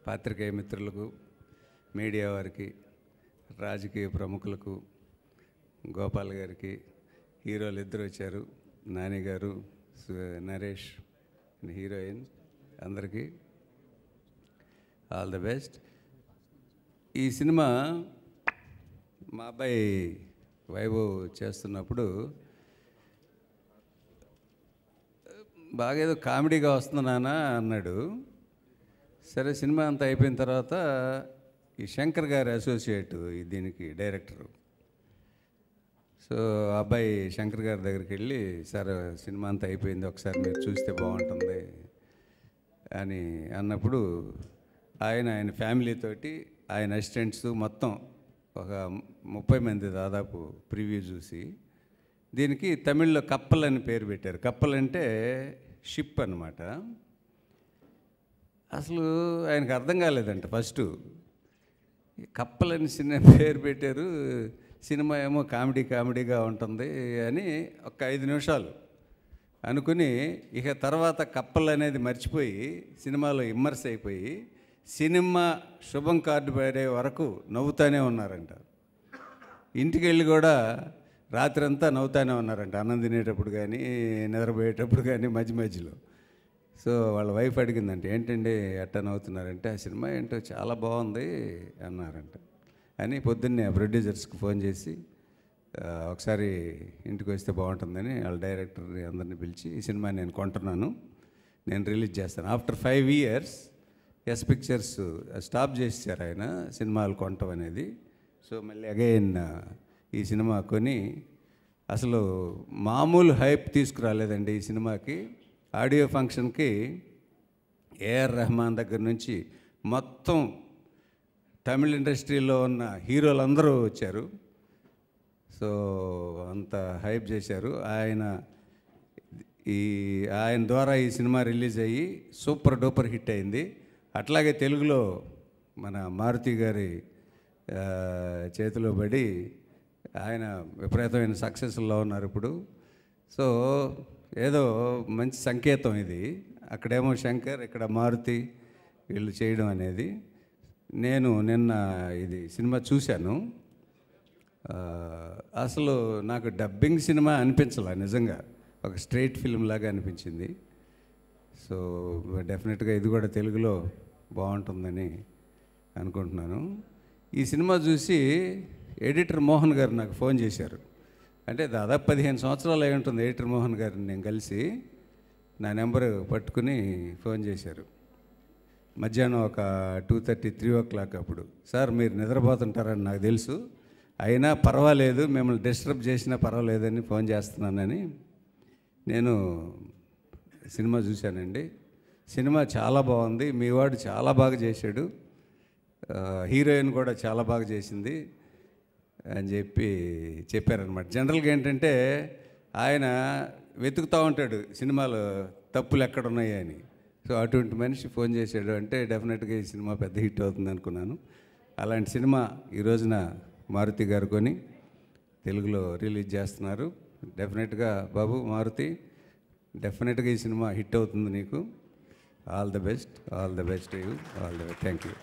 పాత్రికేయ మిత్రులకు, మీడియా వారికి, రాజకీయ ప్రముఖులకు, గోపాల్ గారికి, హీరోలు ఇద్దరు వచ్చారు, నాని గారు, నరేష్, హీరోయిన్ అందరికీ ఆల్ ది బెస్ట్. ఈ సినిమా మా అబ్బాయి వైభవ్ చేస్తున్నప్పుడు బాగా ఏదో కామెడీగా వస్తుంది నాన్న అన్నాడు. సరే సినిమా అంతా అయిపోయిన తర్వాత ఈ శంకర్ గారి అసోసియేట్ దీనికి డైరెక్టరు, సో అబ్బాయి శంకర్ గారి దగ్గరికి వెళ్ళి, సార్ సినిమా అంతా అయిపోయింది, ఒకసారి మీరు చూస్తే బాగుంటుంది అని అన్నప్పుడు ఆయన ఫ్యామిలీతోటి ఆయన అసిస్టెంట్స్ మొత్తం ఒక 30 మంది దాదాపు ప్రివ్యూ చూసి దీనికి తమిళ్లో కప్పల్ అని పేరు పెట్టారు. కప్పల్ అంటే షిప్ అన్నమాట. అసలు ఆయనకు అర్థం కాలేదంట ఫస్ట్, కప్పల్ అని చిన్న పేరు పెట్టారు, సినిమా ఏమో కామెడీగా ఉంటుంది అని ఒక 5 నిమిషాలు అనుకుని ఇక తర్వాత కప్పల్ అనేది మర్చిపోయి సినిమాలో ఇమ్మర్స్ అయిపోయి సినిమా శుభం కార్డు పడే వరకు నవ్వుతూనే ఉన్నారంట. ఇంటికి వెళ్ళి కూడా రాత్రంతా నవ్వుతూనే ఉన్నారంట, అన్నం తినేటప్పుడు కానీ నిద్రపోయేటప్పుడు కానీ మధ్యలో. సో వాళ్ళ వైఫ్ అడిగిందంటే, ఏంటండి ఎట్టా నవ్వుతున్నారంటే, ఆ సినిమా ఏంటో చాలా బాగుంది అన్నారంట. అని పొద్దున్నే ప్రొడ్యూసర్స్కి ఫోన్ చేసి ఒకసారి ఇంటికి వస్తే బాగుంటుందని వాళ్ళ డైరెక్టర్ని అందరినీ పిలిచి, ఈ సినిమా నేను కొంటున్నాను, నేను రిలీజ్ చేస్తాను. After 5 years S pictures stop చేశారు ఆయన సినిమాలు కొనటం అనేది. సో మళ్ళీ అగైన్ ఈ సినిమా కొని, అసలు మామూలు హైప్ తీసుకురాలేదండి ఈ సినిమాకి. ఆడియో ఫంక్షన్కి ఏఆర్ రెహమాన్ దగ్గర నుంచి మొత్తం తమిళ ఇండస్ట్రీలో ఉన్న హీరోలందరూ వచ్చారు. సో అంత హైప్ చేశారు. ఆయన ద్వారా ఈ సినిమా రిలీజ్ అయ్యి సూపర్ డూపర్ హిట్ అయింది. అట్లాగే తెలుగులో మన మారుతి గారి చేతిలో పడి ఆయన విపరీతమైన సక్సెస్లో ఉన్నారు ఇప్పుడు. సో ఏదో మంచి సంకేతం ఇది. అక్కడేమో శంకర్, ఇక్కడ మారుతి వీళ్ళు చేయడం అనేది. నేను నిన్న ఇది సినిమా చూశాను. అసలు నాకు డబ్బింగ్ సినిమా అనిపించలే, నిజంగా ఒక స్ట్రైట్ ఫిల్మ్ లాగా అనిపించింది. సో డెఫినెట్గా ఇది కూడా తెలుగులో బాగుంటుందని అనుకుంటున్నాను. ఈ సినిమా చూసి ఎడిటర్ మోహన్ గారు నాకు ఫోన్ చేశారు. అంటే దాదాపు 15 సంవత్సరాలు అయి ఉంటుంది ఎడిటర్ మోహన్ గారిని నేను కలిసి. నా నెంబరు పట్టుకుని ఫోన్ చేశారు మధ్యాహ్నం ఒక 2:30, 3 o'clock అప్పుడు. సార్ మీరు నిద్రపోతుంటారని నాకు తెలుసు, అయినా పర్వాలేదు, మిమ్మల్ని డిస్టర్బ్ చేసినా పర్వాలేదని ఫోన్ చేస్తున్నానని. నేను సినిమా చూశానండి. సినిమా చాలా బాగుంది, మీ వాడు చాలా బాగా చేశాడు, హీరోయిన్ కూడా చాలా బాగా చేసింది అని చెప్పారనమాట. జనరల్గా ఏంటంటే ఆయన వెతుకుతూ ఉంటాడు సినిమాలో తప్పులు ఎక్కడున్నాయి అని. సో అటువంటి మనిషి ఫోన్ చేశాడు అంటే డెఫినెట్గా ఈ సినిమా పెద్ద హిట్ అవుతుంది అనుకున్నాను. అలాంటి సినిమా ఈ రోజున మారుతి గారు కొని తెలుగులో రిలీజ్ చేస్తున్నారు. డెఫినెట్గా బాబు మారుతి, డెఫినెట్గా ఈ సినిమా హిట్ అవుతుంది నీకు. All the best, all the best you, all the best. Thank you.